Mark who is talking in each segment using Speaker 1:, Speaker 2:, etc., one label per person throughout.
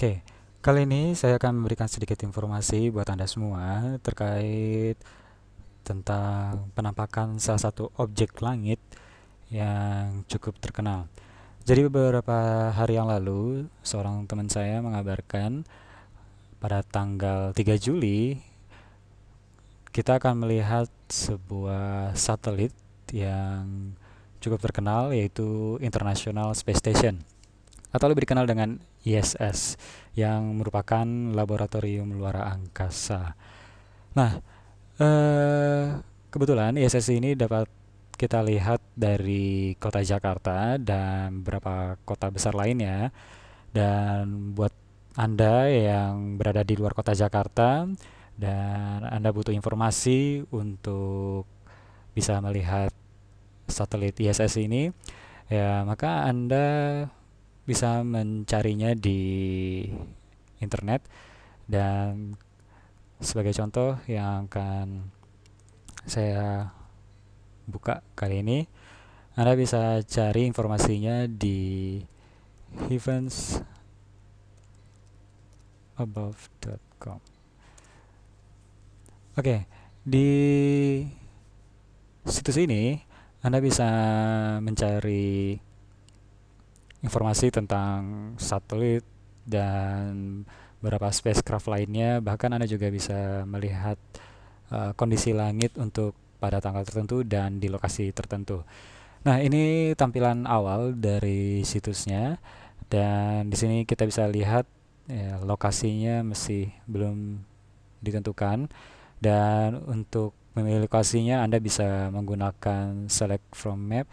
Speaker 1: Oke, kali ini saya akan memberikan sedikit informasi buat Anda semua terkait tentang penampakan salah satu objek langit yang cukup terkenal. Jadi beberapa hari yang lalu, seorang teman saya mengabarkan pada tanggal 3 Juli kita akan melihat sebuah satelit yang cukup terkenal, yaitu International Space Station atau lebih dikenal dengan ISS, yang merupakan laboratorium luar angkasa. Nah, kebetulan ISS ini dapat kita lihat dari kota Jakarta dan beberapa kota besar lainnya. Dan buat Anda yang berada di luar kota Jakarta dan Anda butuh informasi untuk bisa melihat satelit ISS ini, ya maka Anda bisa mencarinya di internet. Dan sebagai contoh yang akan saya buka kali ini, Anda bisa cari informasinya di heavensabove.com. Oke, di situs ini Anda bisa mencari informasi tentang satelit dan beberapa spacecraft lainnya. Bahkan Anda juga bisa melihat kondisi langit untuk pada tanggal tertentu dan di lokasi tertentu. Nah, ini tampilan awal dari situsnya, dan di sini kita bisa lihat ya, lokasinya masih belum ditentukan. Dan untuk memilih lokasinya Anda bisa menggunakan select from map,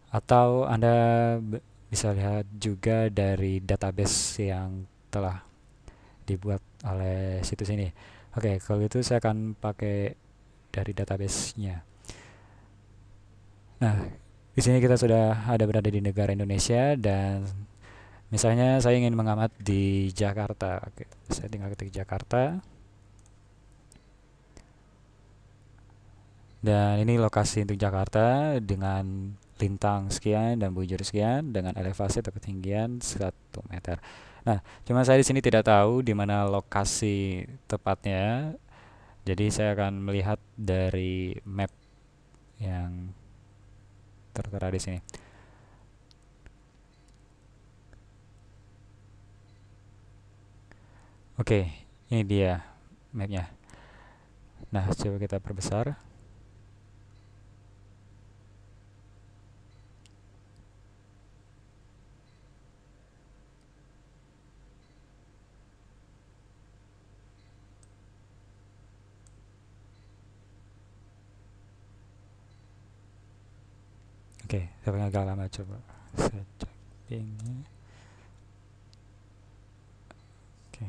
Speaker 1: atau Anda bisa lihat juga dari database yang telah dibuat oleh situs ini. Oke, kalau itu saya akan pakai dari database-nya. Nah, di sini kita sudah ada berada di negara Indonesia, dan misalnya saya ingin mengamat di Jakarta. Oke, saya tinggal ketik Jakarta. Dan ini lokasi untuk Jakarta dengan lintang sekian dan bujur sekian dengan elevasi atau ketinggian 1 meter. Nah, cuma saya di sini tidak tahu di mana lokasi tepatnya. Jadi saya akan melihat dari map yang tertera di sini. Oke, ini dia mapnya. Nah, coba kita perbesar. Oke, saya agak lama, coba saya cek ini. Oke.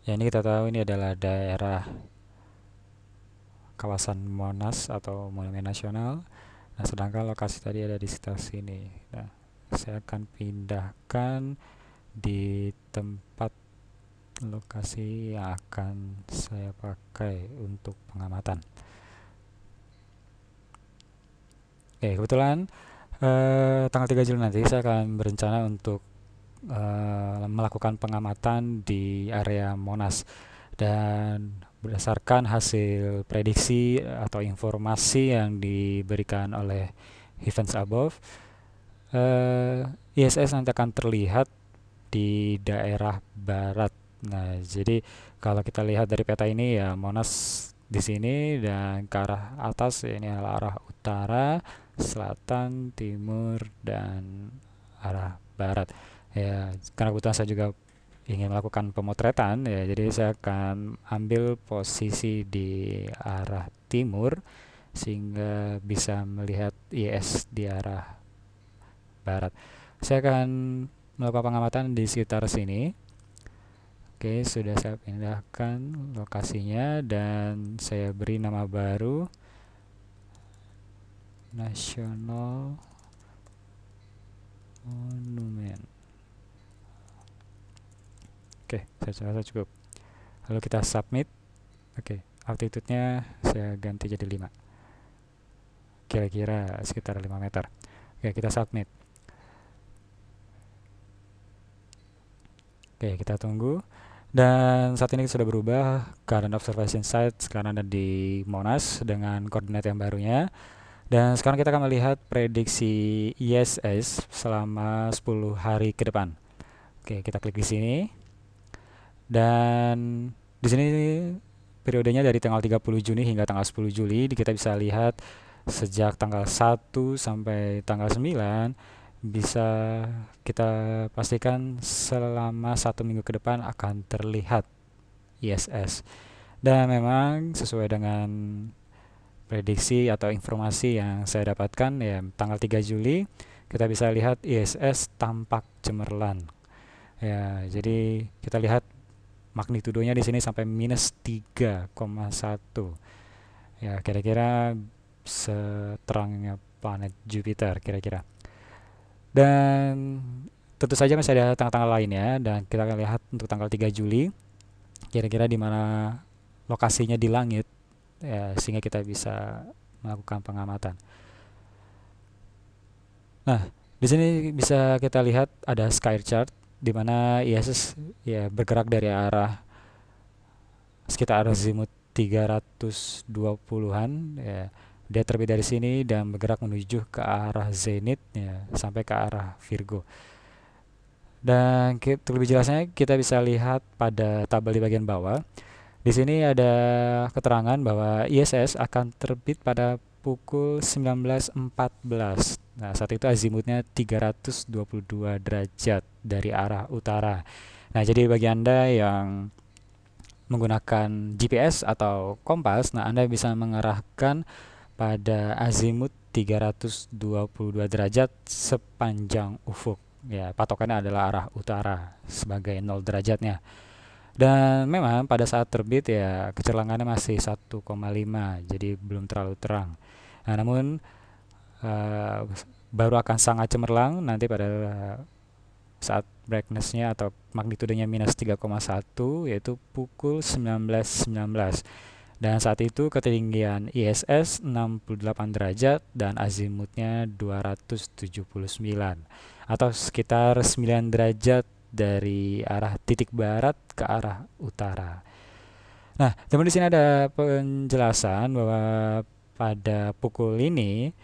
Speaker 1: Ya, ini kita tahu ini adalah daerah kawasan Monas atau Monumen Nasional. Nah, sedangkan lokasi tadi ada di sekitar sini. Nah, saya akan pindahkan di tempat lokasi yang akan saya pakai untuk pengamatan. Oke, kebetulan tanggal 3 Juli nanti saya akan berencana untuk melakukan pengamatan di area Monas. Dan berdasarkan hasil prediksi atau informasi yang diberikan oleh Heavens Above, ISS nanti akan terlihat di daerah barat. Nah, jadi kalau kita lihat dari peta ini, ya Monas di sini, dan ke arah atas ini adalah arah utara, selatan, timur, dan arah barat. Ya, karena kebetulan saya juga ingin melakukan pemotretan, ya jadi saya akan ambil posisi di arah timur sehingga bisa melihat IS di arah barat. Saya akan melakukan pengamatan di sekitar sini. Oke, sudah saya pindahkan lokasinya dan saya beri nama baru, National Monument. Oke, saya rasa cukup. Lalu kita submit. Oke, altitude-nya saya ganti jadi 5. Kira-kira sekitar 5 meter. Oke, kita submit. Oke, kita tunggu. Dan saat ini sudah berubah, current observation site sekarang ada di Monas dengan koordinat yang barunya. Dan sekarang kita akan melihat prediksi ISS selama 10 hari ke depan. Oke, kita klik di sini. Dan di sini periodenya dari tanggal 30 Juni hingga tanggal 10 Juli. Kita bisa lihat sejak tanggal 1 sampai tanggal 9 bisa kita pastikan selama 1 minggu ke depan akan terlihat ISS. Dan memang sesuai dengan prediksi atau informasi yang saya dapatkan ya, tanggal 3 Juli kita bisa lihat ISS tampak cemerlang. Ya, jadi kita lihat magnitudonya di sini sampai minus 3,1. Ya, kira-kira seterangnya planet Jupiter kira-kira. Dan tentu saja masih ada tanggal-tanggal lainnya dan kita akan lihat untuk tanggal 3 Juli kira-kira di mana lokasinya di langit ya, sehingga kita bisa melakukan pengamatan. Nah, di sini bisa kita lihat ada sky chart di mana ISS ya bergerak dari arah sekitar azimut 320-an ya. Dia terbit dari sini dan bergerak menuju ke arah zenit ya, sampai ke arah Virgo. Dan lebih jelasnya kita bisa lihat pada tabel di bagian bawah. Di sini ada keterangan bahwa ISS akan terbit pada pukul 19.14. Nah, saat itu azimutnya 322 derajat dari arah utara. Nah, jadi bagi Anda yang menggunakan GPS atau kompas, nah Anda bisa mengarahkan pada azimut 322 derajat sepanjang ufuk. Ya, patokannya adalah arah utara sebagai 0 derajatnya. Dan memang pada saat terbit ya kecerlangannya masih 1,5, jadi belum terlalu terang. Nah, namun uh, baru akan sangat cemerlang nanti pada saat brightness-nya atau magnitudenya minus 3,1 yaitu pukul 19.19. Dan saat itu ketinggian ISS 68 derajat dan azimutnya 279 atau sekitar 9 derajat dari arah titik barat ke arah utara. Nah, teman di sini ada penjelasan bahwa pada pukul ini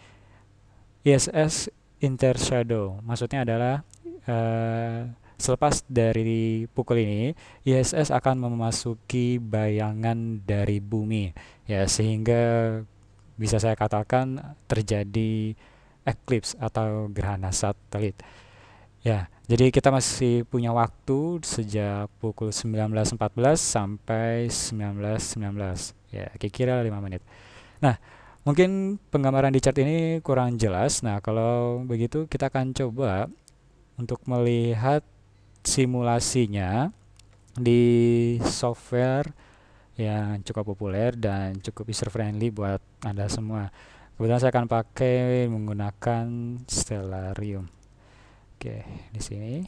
Speaker 1: ISS intershadow, maksudnya adalah selepas dari pukul ini ISS akan memasuki bayangan dari bumi ya, sehingga bisa saya katakan terjadi eclipse atau gerhana satelit. Ya, jadi kita masih punya waktu sejak pukul 19.14 sampai 19.19. Ya, kira-kira 5 menit. Nah, mungkin penggambaran di chart ini kurang jelas. Nah, kalau begitu kita akan coba untuk melihat simulasinya di software yang cukup populer dan cukup user friendly buat Anda semua. Kebetulan saya akan pakai menggunakan Stellarium. Oke, di sini.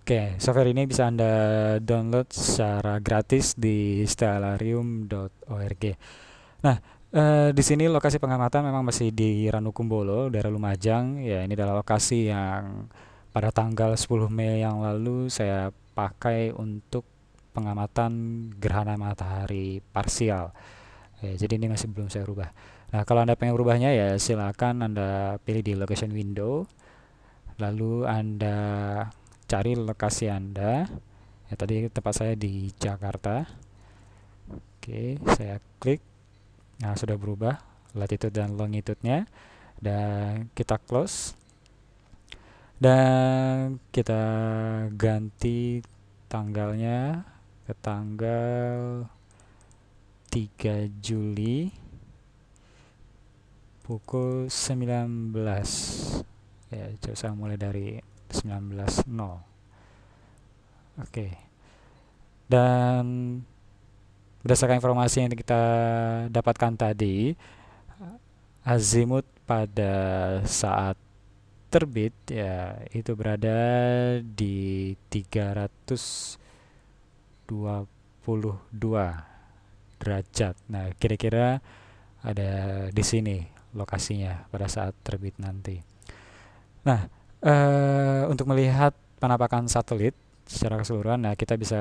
Speaker 1: Oke, software ini bisa Anda download secara gratis di stellarium.org. Nah, di sini lokasi pengamatan memang masih di Ranukumbolo, daerah Lumajang. Ya, ini adalah lokasi yang pada tanggal 10 Mei yang lalu saya pakai untuk pengamatan gerhana matahari parsial. Ya, jadi ini masih belum saya rubah. Nah, kalau Anda pengen rubahnya ya silakan Anda pilih di location window. Lalu Anda cari lokasi Anda. Ya, tadi tempat saya di Jakarta. Oke, saya klik. Nah, sudah berubah latitude dan longitude-nya. Dan kita close. Dan kita ganti tanggalnya ke tanggal 3 Juli pukul 19. Ya, coba saya mulai dari 19.0. Oke. Dan berdasarkan informasi yang kita dapatkan tadi, azimut pada saat terbit ya itu berada di 322 derajat. Nah, kira-kira ada di sini lokasinya pada saat terbit nanti. Nah, untuk melihat penampakan satelit secara keseluruhan, nah kita bisa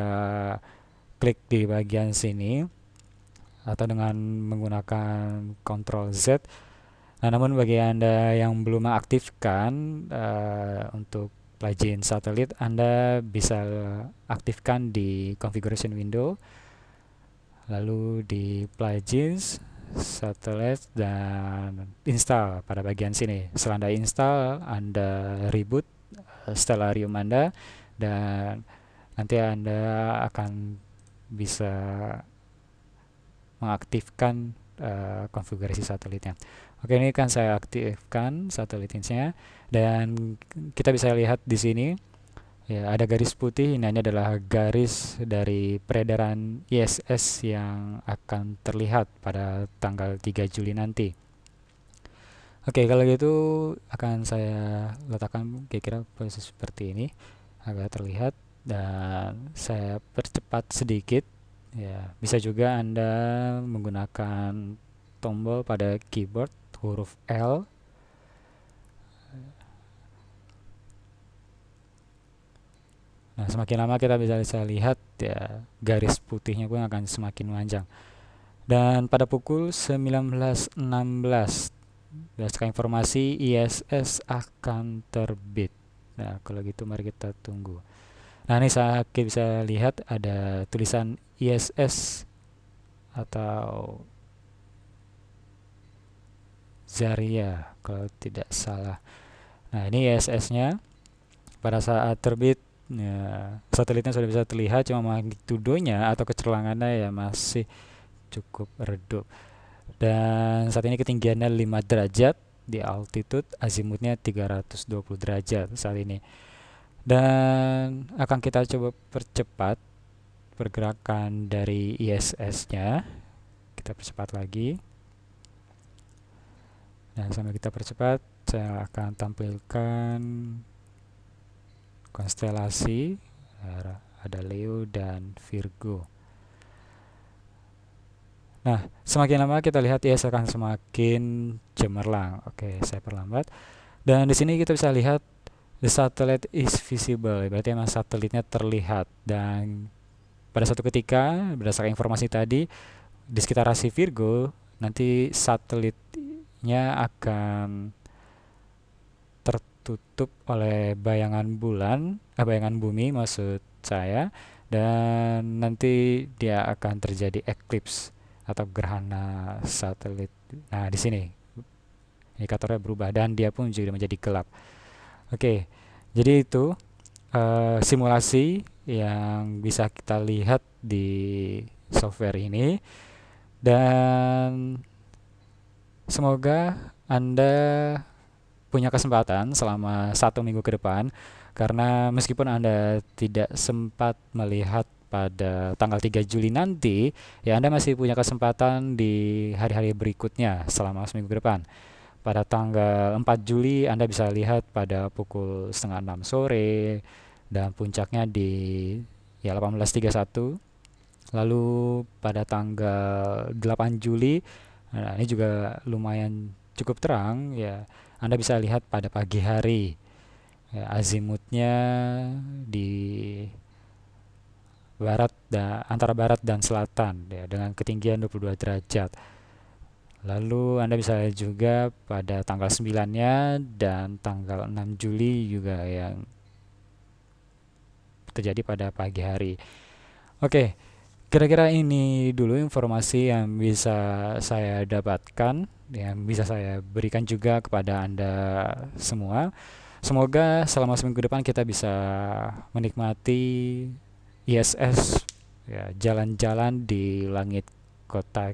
Speaker 1: klik di bagian sini atau dengan menggunakan Ctrl Z. Nah, namun bagi Anda yang belum mengaktifkan untuk plugin satelit, Anda bisa aktifkan di configuration window, lalu di plugins, satelit, dan install pada bagian sini. Setelah Anda install, Anda reboot Stellarium Anda, dan nanti Anda akan bisa mengaktifkan konfigurasi satelitnya. Oke, ini kan saya aktifkan satelitnya, dan kita bisa lihat di sini ya ada garis putih. Ini adalah garis dari peredaran ISS yang akan terlihat pada tanggal 3 Juli nanti. Oke, kalau gitu akan saya letakkan kira-kira posisi seperti ini agar terlihat, dan saya percepat sedikit. Ya, bisa juga Anda menggunakan tombol pada keyboard huruf L. Nah, semakin lama kita bisa lihat ya garis putihnya pun akan semakin panjang. Dan pada pukul 19.16 berdasarkan informasi ISS akan terbit. Nah, kalau gitu mari kita tunggu. Nah, ini saya bisa lihat ada tulisan ISS atau Zarya kalau tidak salah. Nah, ini ISS-nya pada saat terbit ya, satelitnya sudah bisa terlihat, cuma magnitudonya atau kecerlangannya ya masih cukup redup. Dan saat ini ketinggiannya 5 derajat, di altitude azimutnya 320 derajat saat ini. Dan akan kita coba percepat pergerakan dari ISS-nya. Kita percepat lagi. Nah, sambil kita percepat, saya akan tampilkan konstelasi, ada Leo dan Virgo. Nah, semakin lama kita lihat ISS akan semakin cemerlang. Oke, saya perlambat. Dan di sini kita bisa lihat the satellite is visible, berarti memang satelitnya terlihat. Dan pada suatu ketika, berdasarkan informasi tadi, di sekitar rasi Virgo, nanti satelitnya akan tertutup oleh bayangan bumi maksud saya, dan nanti dia akan terjadi eclipse atau gerhana satelit. Nah, di sini indikatornya berubah dan dia pun juga menjadi gelap. Oke, jadi itu simulasi yang bisa kita lihat di software ini, dan semoga Anda punya kesempatan selama 1 minggu ke depan, karena meskipun Anda tidak sempat melihat pada tanggal 3 Juli nanti, ya Anda masih punya kesempatan di hari-hari berikutnya selama seminggu ke depan. Pada tanggal 4 Juli Anda bisa lihat pada pukul setengah 6 sore, dan puncaknya di ya 18.31. Lalu pada tanggal 8 Juli, nah ini juga lumayan cukup terang ya, Anda bisa lihat pada pagi hari. Ya, azimutnya di antara barat dan selatan ya, dengan ketinggian 22 derajat. Lalu Anda bisa lihat juga pada tanggal 9-nya dan tanggal 6 Juli juga yang terjadi pada pagi hari. Oke, kira-kira ini dulu informasi yang bisa saya dapatkan, yang bisa saya berikan juga kepada Anda semua. Semoga selama seminggu depan kita bisa menikmati ISS ya, jalan-jalan di langit kota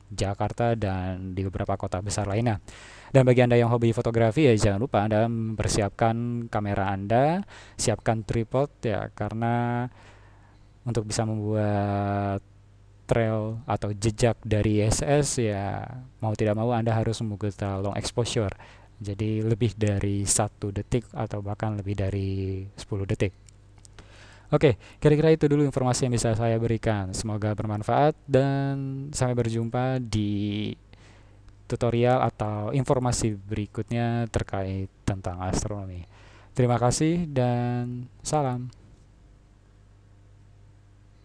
Speaker 1: Jakarta dan di beberapa kota besar lainnya. Dan bagi Anda yang hobi fotografi ya jangan lupa Anda mempersiapkan kamera Anda, siapkan tripod ya, karena untuk bisa membuat trail atau jejak dari ISS ya mau tidak mau Anda harus menggunakan long exposure. Jadi lebih dari 1 detik atau bahkan lebih dari 10 detik. Oke, kira-kira itu dulu informasi yang bisa saya berikan. Semoga bermanfaat dan sampai berjumpa di tutorial atau informasi berikutnya terkait tentang astronomi. Terima kasih dan salam.